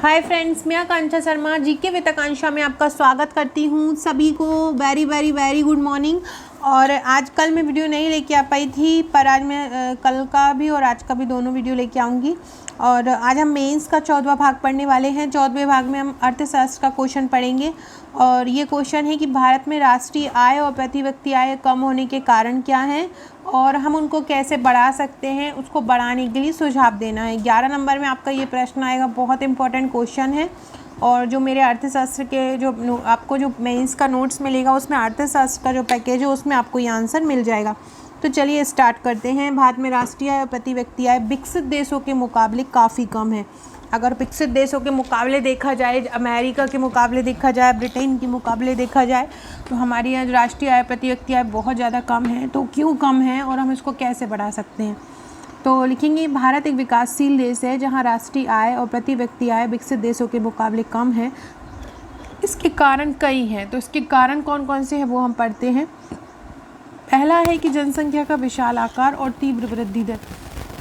Hi friends, मैं आकांक्षा Sharma GK with आकांक्षा में आपका स्वागत करती हूँ। सभी को very very very good morning. और आज कल मैं वीडियो नहीं लेके आ पाई थी, पर आज मैं कल का भी और आज का भी दोनों वीडियो लेके आऊँगी। और आज हम मेंस का 14वां भाग पढ़ने वाले हैं। 14वें भाग में हम अर्थशास्त्र का क्वेश्चन पढ़ेंगे और ये क्वेश्चन है कि भारत में राष्ट्रीय आय और प्रति व्यक्ति आय कम होने के कारण क्या हैं और हम उनको कैसे बढ़ा सकते हैं, उसको बढ़ाने के लिए सुझाव देना है। 11 नंबर में आपका ये प्रश्न आएगा, बहुत इंपॉर्टेंट क्वेश्चन है। और जो मेरे अर्थशास्त्र के जो आपको जो मेंस का नोट्स मिलेगा उसमें अर्थशास्त्र का जो पैकेज है उसमें आपको ये आंसर मिल जाएगा। तो चलिए स्टार्ट करते हैं। भारत में राष्ट्रीय आय और प्रति व्यक्ति आय विकसित देशों के मुकाबले काफ़ी कम है। अगर विकसित देशों के मुकाबले देखा जाए, अमेरिका के मुकाबले देखा जाए, ब्रिटेन के मुकाबले देखा जाए, तो हमारी यहाँ राष्ट्रीय आय प्रति व्यक्ति आय बहुत ज़्यादा कम है। तो क्यों कम है और हम इसको कैसे बढ़ा सकते हैं? तो लिखेंगे, भारत एक विकासशील देश है जहाँ राष्ट्रीय आय और प्रति व्यक्ति आय विकसित देशों के मुकाबले कम है। इसके कारण कई हैं। तो इसके कारण कौन कौन से हैं वो हम पढ़ते हैं। पहला है कि जनसंख्या का विशाल आकार और तीव्र वृद्धि दर।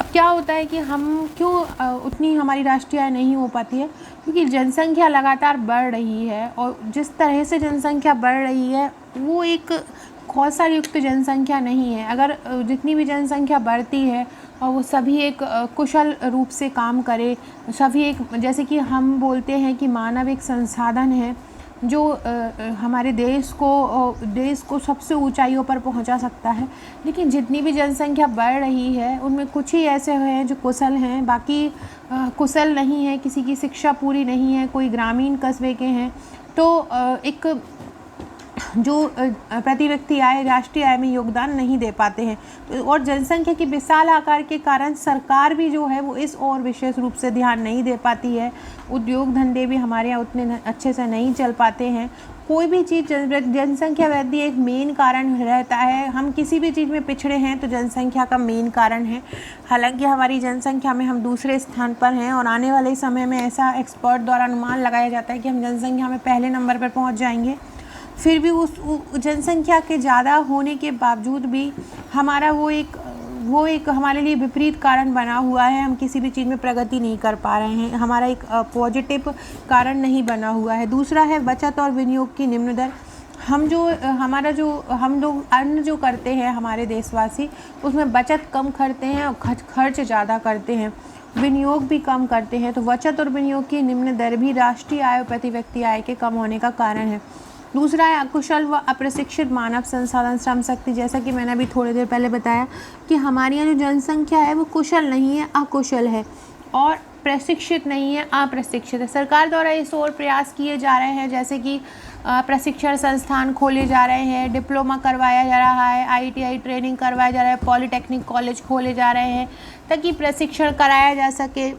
अब क्या होता है कि हम क्यों उतनी हमारी राष्ट्रीय आय नहीं हो पाती है, क्योंकि जनसंख्या लगातार बढ़ रही है और जिस तरह से जनसंख्या बढ़ रही है वो एक कौशल युक्त जनसंख्या नहीं है। अगर जितनी भी जनसंख्या बढ़ती है और वो सभी एक कुशल रूप से काम करे, सभी एक, जैसे कि हम बोलते हैं कि मानव एक संसाधन है जो हमारे देश को सबसे ऊंचाइयों पर पहुंचा सकता है। लेकिन जितनी भी जनसंख्या बढ़ रही है उनमें कुछ ही ऐसे हैं जो कुशल हैं, बाकी कुशल नहीं है, किसी की शिक्षा पूरी नहीं है, कोई ग्रामीण कस्बे के हैं। तो एक जो प्रति व्यक्ति आय राष्ट्रीय आय में योगदान नहीं दे पाते हैं। तो और जनसंख्या की विशाल आकार के कारण सरकार भी जो है वो इस ओर विशेष रूप से ध्यान नहीं दे पाती है। उद्योग धंधे भी हमारे यहाँ उतने अच्छे से नहीं चल पाते हैं। कोई भी चीज़, जनसंख्या वृद्धि एक मेन कारण रहता है। हम किसी भी चीज़ में पिछड़े हैं तो जनसंख्या का मेन कारण है। हालांकि हमारी जनसंख्या में हम दूसरे स्थान पर हैं और आने वाले समय में ऐसा एक्सपर्ट द्वारा अनुमान लगाया जाता है कि हम जनसंख्या में पहले नंबर पर पहुँच जाएंगे। फिर भी उस जनसंख्या के ज़्यादा होने के बावजूद भी हमारा वो एक हमारे लिए विपरीत कारण बना हुआ है। हम किसी भी चीज़ में प्रगति नहीं कर पा रहे हैं, हमारा एक पॉजिटिव कारण नहीं बना हुआ है। दूसरा है बचत और विनियोग की निम्न दर। हम लोग अन्न जो करते हैं हमारे देशवासी, उसमें बचत कम करते हैं और खर्च ज़्यादा करते हैं, विनियोग भी कम करते हैं। तो बचत और विनियोग की निम्न दर भी राष्ट्रीय आय और प्रति व्यक्ति आय के कम होने का कारण है। दूसरा है अकुशल व अप्रशिक्षित मानव संसाधन श्रम शक्ति। जैसा कि मैंने अभी थोड़ी देर पहले बताया कि हमारी यहाँ जो जनसंख्या है वो कुशल नहीं है, अकुशल है, और प्रशिक्षित नहीं है, अप्रशिक्षित है। सरकार द्वारा इस ओर प्रयास किए जा रहे हैं, जैसे कि प्रशिक्षण संस्थान खोले जा रहे हैं, डिप्लोमा करवाया जा रहा है, ITI ट्रेनिंग करवाया जा रहा है, पॉलीटेक्निक कॉलेज खोले जा रहे हैं ताकि प्रशिक्षण कराया जा सके।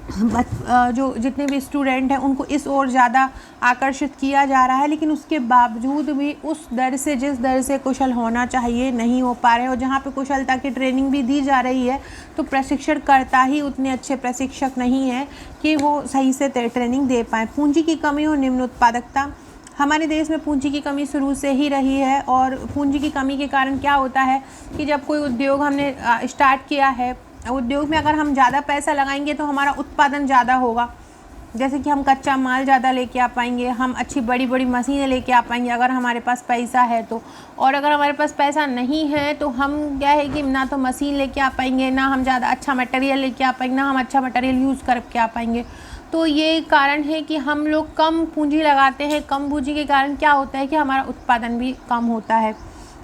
जो जितने भी स्टूडेंट हैं उनको इस ओर ज़्यादा आकर्षित किया जा रहा है, लेकिन उसके बावजूद भी उस दर से, जिस दर से कुशल होना चाहिए, नहीं हो पा रहे हैं। और जहाँ पे कुशलता की ट्रेनिंग भी दी जा रही है तो प्रशिक्षणकर्ता ही उतने अच्छे प्रशिक्षक नहीं हैं कि वो सही से ट्रेनिंग दे पाएँ। पूंजी की कमी और निम्न उत्पादकता। हमारे देश में पूंजी की कमी शुरू से ही रही है और पूंजी की कमी के कारण क्या होता है कि जब कोई उद्योग हमने स्टार्ट किया है, उद्योग में अगर हम ज़्यादा पैसा लगाएंगे तो हमारा उत्पादन ज़्यादा होगा। जैसे कि हम कच्चा माल ज़्यादा लेके आ पाएंगे, हम अच्छी बड़ी बड़ी मशीनें लेके आ पाएंगे अगर हमारे पास पैसा है तो। और अगर हमारे पास पैसा नहीं है तो हम क्या है कि ना तो मशीन लेके आ पाएंगे, ना हम ज़्यादा अच्छा मटेरियल लेके आ पाएंगे, ना हम अच्छा मटेरियल यूज़ करके आ पाएंगे। तो ये कारण है कि हम लोग कम पूंजी लगाते हैं। कम पूंजी के कारण क्या होता है कि हमारा उत्पादन भी कम होता है।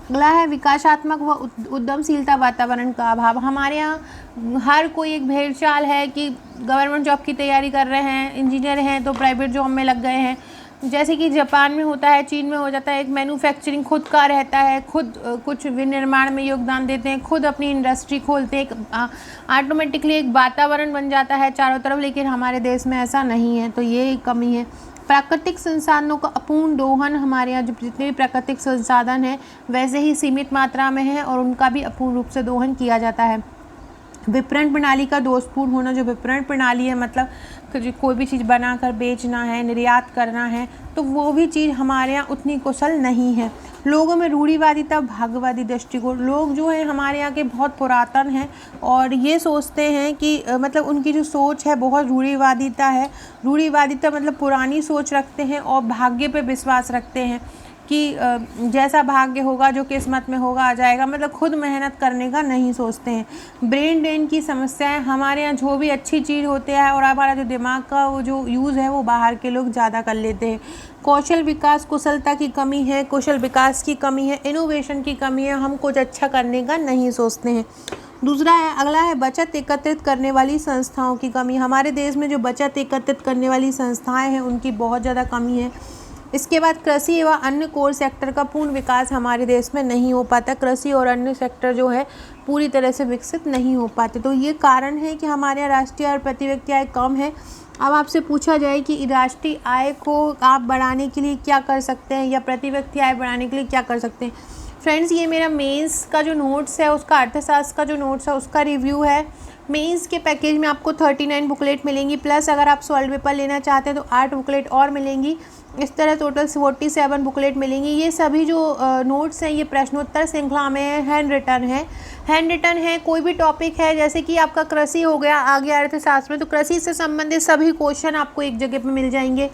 अगला है विकासात्मक व उद्यमशीलता वातावरण का अभाव। हमारे यहाँ हर कोई एक भेड़चाल है कि गवर्नमेंट जॉब की तैयारी कर रहे हैं, इंजीनियर हैं तो प्राइवेट जॉब में लग गए हैं। जैसे कि जापान में होता है, चीन में हो जाता है, एक मैन्युफैक्चरिंग खुद का रहता है, खुद कुछ विनिर्माण में योगदान देते हैं, खुद अपनी इंडस्ट्री खोलते हैं, ऑटोमेटिकली एक वातावरण बन जाता है चारों तरफ। लेकिन हमारे देश में ऐसा नहीं है, तो ये एक कमी है। प्राकृतिक संसाधनों का अपूर्ण दोहन। हमारे यहाँ जो जितने भी प्राकृतिक संसाधन हैं वैसे ही सीमित मात्रा में है और उनका भी अपूर्ण रूप से दोहन किया जाता है। विपणन प्रणाली का दोषपूर्ण होना। जो विपणन प्रणाली है, मतलब कोई भी चीज़ बनाकर बेचना है, निर्यात करना है, तो वो भी चीज़ हमारे यहाँ उतनी कुशल नहीं है। लोगों में रूढ़िवादिता, भाग्यवादी दृष्टिकोण। लोग जो है हमारे यहाँ के बहुत पुरातन हैं और ये सोचते हैं कि मतलब उनकी जो सोच है बहुत रूढ़िवादिता है। रूढ़िवादिता मतलब पुरानी सोच रखते हैं और भाग्य पे विश्वास रखते हैं कि जैसा भाग्य होगा, जो किस्मत में होगा आ जाएगा, मतलब खुद मेहनत करने का नहीं सोचते हैं। ब्रेन ड्रेन की समस्याएं, हमारे यहाँ जो भी अच्छी चीज़ होते हैं और हमारा जो दिमाग का वो जो यूज़ है वो बाहर के लोग ज़्यादा कर लेते हैं। कौशल विकास, कुशलता की कमी है, कौशल विकास की कमी है, इनोवेशन की कमी है, हम कुछ अच्छा करने का नहीं सोचते हैं। दूसरा है, अगला है बचत एकत्रित करने वाली संस्थाओं की कमी। हमारे देश में जो बचत एकत्रित करने वाली संस्थाएं हैं उनकी बहुत ज़्यादा कमी है। इसके बाद कृषि एवं अन्य कोर सेक्टर का पूर्ण विकास हमारे देश में नहीं हो पाता। कृषि और अन्य सेक्टर जो है पूरी तरह से विकसित नहीं हो पाते। तो ये कारण है कि हमारे यहाँ राष्ट्रीय आय और प्रति व्यक्ति आय कम है। अब आपसे पूछा जाए कि राष्ट्रीय आय को आप बढ़ाने के लिए क्या कर सकते हैं या प्रति व्यक्ति आय बढ़ाने के लिए क्या कर सकते हैं। फ्रेंड्स, ये मेरा मेंस का जो नोट्स है, उसका अर्थशास्त्र का जो नोट्स है उसका रिव्यू है। मेंस के पैकेज में आपको 39 बुकलेट मिलेंगी, प्लस अगर आप सॉल्व पेपर लेना चाहते हैं तो 8 बुकलेट और मिलेंगी। इस तरह टोटल 47 बुकलेट मिलेंगी। ये सभी जो नोट्स हैं ये प्रश्नोत्तर श्रृंखला में हैंड रिटन है। कोई भी टॉपिक है, जैसे कि आपका कृषि हो गया, आ गया अर्थशास्त्र में, तो कृषि से संबंधित सभी क्वेश्चन आपको एक जगह पे मिल जाएंगे।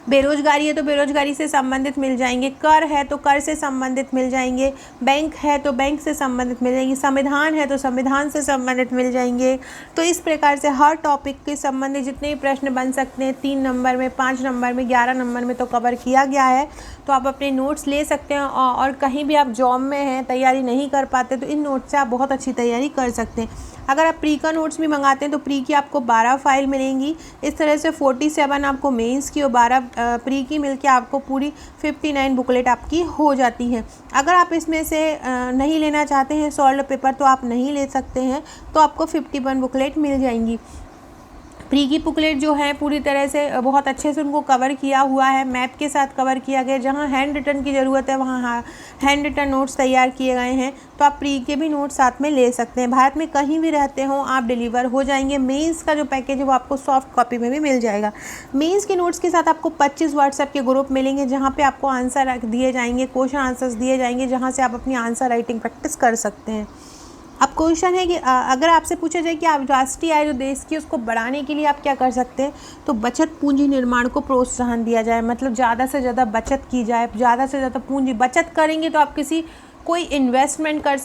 बेरोजगारी है तो बेरोजगारी से संबंधित मिल जाएंगे, कर है तो कर से संबंधित मिल जाएंगे, बैंक है तो बैंक से संबंधित मिल जाएंगे, संविधान है तो संविधान से संबंधित मिल जाएंगे। तो इस प्रकार से हर टॉपिक के संबंधित जितने भी प्रश्न बन सकते हैं 3 नंबर में, 5 नंबर में, 11 नंबर में तो कवर किया गया है। तो आप अपने नोट्स ले सकते हैं और कहीं भी आप जॉब में हैं, तैयारी नहीं कर पाते तो इन नोट्स से आप बहुत अच्छी तैयारी कर सकते हैं। अगर आप प्री का नोट्स भी मंगाते हैं तो प्री की आपको 12 फाइल मिलेंगी। इस तरह से 47 आपको मेंस की और 12 प्री की मिलके आपको पूरी 59 बुकलेट आपकी हो जाती है। अगर आप इसमें से नहीं लेना चाहते हैं सॉल्व पेपर तो आप नहीं ले सकते हैं, तो आपको 51 बुकलेट मिल जाएंगी। प्री की बुकलेट जो है पूरी तरह से बहुत अच्छे से उनको कवर किया हुआ है, मैप के साथ कवर किया गया। जहाँ हैंड रिटन की ज़रूरत है वहाँ हैंड रिटन नोट्स तैयार किए गए हैं। तो आप प्री के भी नोट्स साथ में ले सकते हैं। भारत में कहीं भी रहते हो आप डिलीवर हो जाएंगे। मेंस का जो पैकेज है वो आपको सॉफ्ट कॉपी में भी मिल जाएगा। मेंस के नोट्स के साथ आपको 25 व्हाट्सएप के ग्रुप मिलेंगे जहाँ पे आपको आंसर दिए जाएंगे, क्वेश्चन आंसर्स दिए जाएंगे, जहाँ से आप अपनी आंसर राइटिंग प्रैक्टिस कर सकते हैं। अब क्वेश्चन है कि अगर आपसे पूछा जाए कि आप राष्ट्रीय आय जो देश की उसको बढ़ाने के लिए आप क्या कर सकते हैं, तो बचत पूंजी निर्माण को प्रोत्साहन दिया जाए। मतलब ज़्यादा से ज़्यादा बचत की जाए, ज़्यादा से ज़्यादा पूंजी बचत करेंगे तो आप कोई इन्वेस्टमेंट कर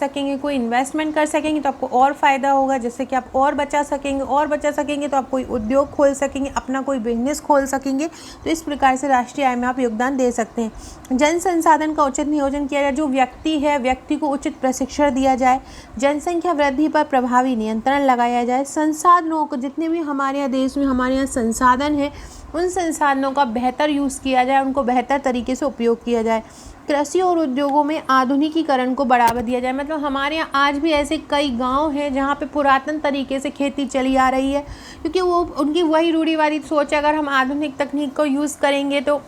सकेंगे तो आपको और फ़ायदा होगा, जैसे कि आप और बचा सकेंगे तो आप कोई उद्योग खोल सकेंगे, अपना कोई बिजनेस खोल सकेंगे। तो इस प्रकार से राष्ट्रीय आय में आप योगदान दे सकते हैं। जन संसाधन का उचित नियोजन किया जाए। जो व्यक्ति है, व्यक्ति को उचित प्रशिक्षण दिया जाए। जनसंख्या वृद्धि पर प्रभावी नियंत्रण लगाया जाए। संसाधनों को, जितने भी हमारे यहाँ देश में हमारे यहाँ संसाधन है, उन संसाधनों का बेहतर यूज़ किया जाए, उनको बेहतर तरीके से उपयोग किया जाए। कृषि और उद्योगों में आधुनिकीकरण को बढ़ावा दिया जाए। मतलब हमारे यहाँ आज भी ऐसे कई गांव हैं जहाँ पे पुरातन तरीके से खेती चली आ रही है, क्योंकि वो उनकी वही रूढ़िवादी सोच है। अगर हम आधुनिक तकनीक को यूज़ करेंगे तो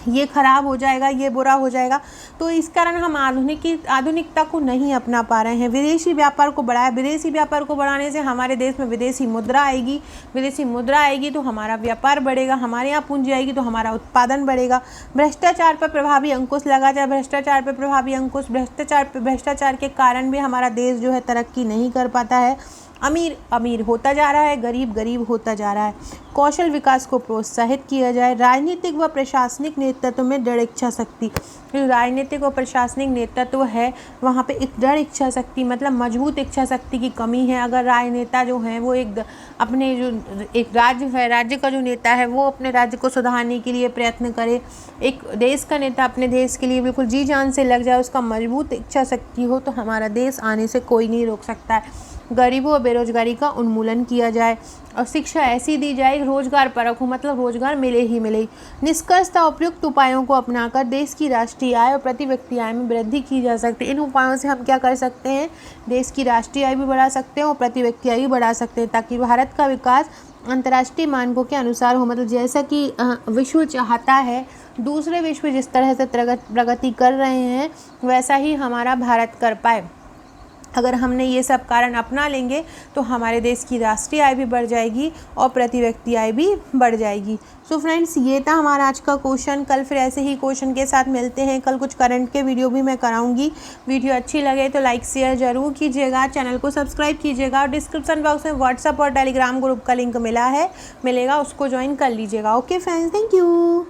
ये ख़राब हो जाएगा, ये बुरा हो जाएगा। तो इस कारण हम आधुनिकता को नहीं अपना पा रहे हैं। विदेशी व्यापार को बढ़ाया। विदेशी व्यापार को बढ़ाने से हमारे देश में विदेशी मुद्रा आएगी तो हमारा व्यापार बढ़ेगा, हमारे यहाँ पूंजी आएगी तो हमारा उत्पादन बढ़ेगा। भ्रष्टाचार पर प्रभावी अंकुश लगा जाए। भ्रष्टाचार के कारण भी हमारा देश जो है तरक्की नहीं कर पाता है। अमीर अमीर होता जा रहा है, गरीब गरीब होता जा रहा है। कौशल विकास को प्रोत्साहित किया जाए। राजनीतिक व प्रशासनिक नेतृत्व में दृढ़ इच्छा शक्ति। राजनीतिक और प्रशासनिक नेतृत्व है वहाँ पे एक दृढ़ इच्छा शक्ति, मतलब मजबूत इच्छा शक्ति की कमी है। अगर राजनेता जो हैं वो अपने जो एक राज्य है, राज्य का जो नेता है वो अपने राज्य को सुधारने के लिए प्रयत्न करे। एक देश का नेता अपने देश के लिए बिल्कुल जी जान से लग जाए, उसका मजबूत इच्छा शक्ति हो, तो हमारा देश आने से कोई नहीं रोक सकता है। गरीबों और बेरोजगारी का उन्मूलन किया जाए और शिक्षा ऐसी दी जाए रोजगार परक हो, मतलब रोजगार मिले ही मिले। निष्कर्षतः उपयुक्त उपायों को अपनाकर देश की राष्ट्रीय आय और प्रति व्यक्ति आय में वृद्धि की जा सकती है। इन उपायों से हम क्या कर सकते हैं, देश की राष्ट्रीय आय भी बढ़ा सकते हैं और प्रति व्यक्ति आय भी बढ़ा सकते हैं, ताकि भारत का विकास अंतर्राष्ट्रीय मानकों के अनुसार हो। मतलब जैसा कि विश्व चाहता है, दूसरे विश्व जिस तरह से प्रगति कर रहे हैं वैसा ही हमारा भारत कर पाए। अगर हमने ये सब कारण अपना लेंगे तो हमारे देश की राष्ट्रीय आय भी बढ़ जाएगी और प्रति व्यक्ति आय भी बढ़ जाएगी। सो फ्रेंड्स, ये था हमारा आज का क्वेश्चन। कल फिर ऐसे ही क्वेश्चन के साथ मिलते हैं। कल कुछ करंट के वीडियो भी मैं कराऊंगी। वीडियो अच्छी लगे तो लाइक शेयर ज़रूर कीजिएगा, चैनल को सब्सक्राइब कीजिएगा और डिस्क्रिप्शन बॉक्स में व्हाट्सअप और टेलीग्राम ग्रुप का लिंक मिलेगा, उसको ज्वाइन कर लीजिएगा। Okay friends, thank you.